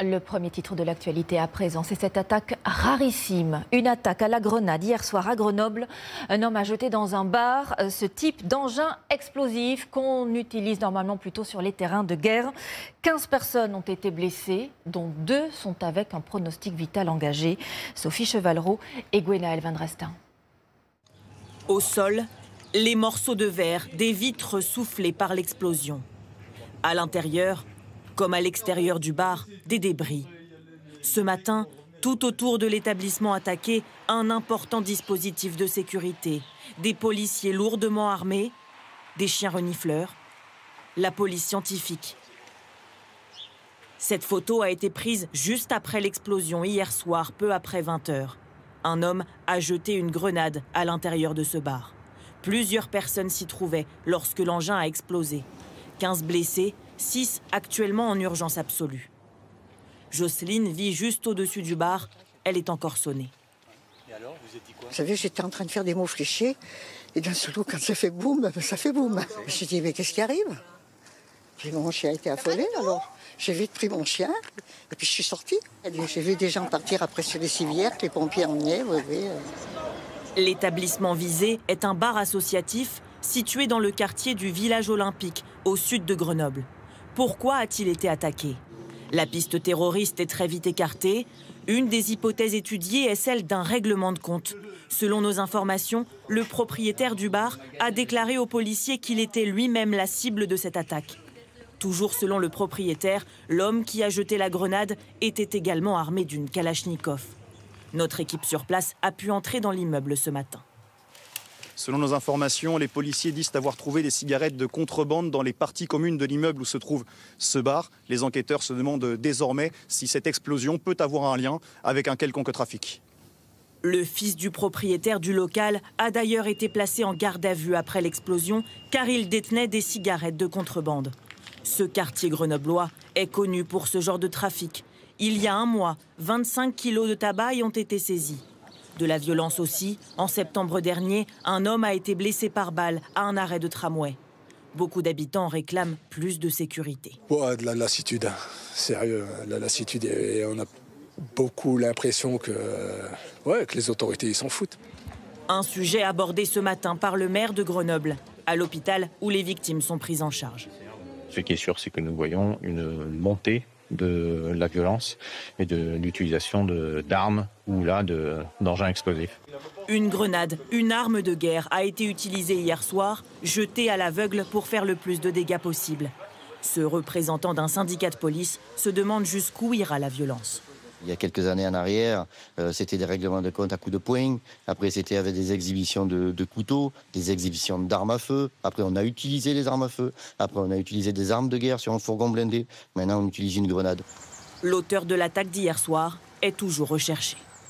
Le premier titre de l'actualité à présent, c'est cette attaque rarissime. Une attaque à la grenade hier soir à Grenoble. Un homme a jeté dans un bar ce type d'engin explosif qu'on utilise normalement plutôt sur les terrains de guerre. 15 personnes ont été blessées, dont 2 sont avec un pronostic vital engagé. Sophie Chevalreau et Gwenaëlle Van Restin. Au sol, les morceaux de verre, des vitres soufflées par l'explosion. À l'intérieur, comme à l'extérieur du bar, des débris. Ce matin, tout autour de l'établissement attaqué, un important dispositif de sécurité. Des policiers lourdement armés, des chiens renifleurs, la police scientifique. Cette photo a été prise juste après l'explosion hier soir, peu après 20 h. Un homme a jeté une grenade à l'intérieur de ce bar. Plusieurs personnes s'y trouvaient lorsque l'engin a explosé. 15 blessés, 6 actuellement en urgence absolue. Jocelyne vit juste au-dessus du bar. Elle est encore sonnée. Et alors, vous êtes dit quoi? Vous savez, j'étais en train de faire des mots fléchés. Et d'un seul coup, quand ça fait boum, ça fait boum. Je me suis dit, mais qu'est-ce qui arrive? Puis mon chien a été affolé, alors j'ai vite pris mon chien. Et puis je suis sortie. J'ai vu des gens partir après sur les civières, que les pompiers emmenaient. L'établissement visé est un bar associatif situé dans le quartier du village olympique, au sud de Grenoble. Pourquoi a-t-il été attaqué? La piste terroriste est très vite écartée. Une des hypothèses étudiées est celle d'un règlement de compte. Selon nos informations, le propriétaire du bar a déclaré aux policiers qu'il était lui-même la cible de cette attaque. Toujours selon le propriétaire, l'homme qui a jeté la grenade était également armé d'une Kalachnikov. Notre équipe sur place a pu entrer dans l'immeuble ce matin. Selon nos informations, les policiers disent avoir trouvé des cigarettes de contrebande dans les parties communes de l'immeuble où se trouve ce bar. Les enquêteurs se demandent désormais si cette explosion peut avoir un lien avec un quelconque trafic. Le fils du propriétaire du local a d'ailleurs été placé en garde à vue après l'explosion car il détenait des cigarettes de contrebande. Ce quartier grenoblois est connu pour ce genre de trafic. Il y a un mois, 25 kilos de tabac y ont été saisis. De la violence aussi. En septembre dernier, un homme a été blessé par balle à un arrêt de tramway. Beaucoup d'habitants réclament plus de sécurité. Ouais, de la lassitude, sérieux, la lassitude. Et on a beaucoup l'impression que les autorités s'en foutent. Un sujet abordé ce matin par le maire de Grenoble, à l'hôpital où les victimes sont prises en charge. Ce qui est sûr, c'est que nous voyons une montée de la violence et de l'utilisation d'armes ou d'engins explosifs. Une grenade, une arme de guerre, a été utilisée hier soir, jetée à l'aveugle pour faire le plus de dégâts possible. Ce représentant d'un syndicat de police se demande jusqu'où ira la violence. Il y a quelques années en arrière, c'était des règlements de compte à coups de poing. Après, c'était avec des exhibitions de couteaux, des exhibitions d'armes à feu. Après, on a utilisé les armes à feu. Après, on a utilisé des armes de guerre sur un fourgon blindé. Maintenant, on utilise une grenade. L'auteur de l'attaque d'hier soir est toujours recherché.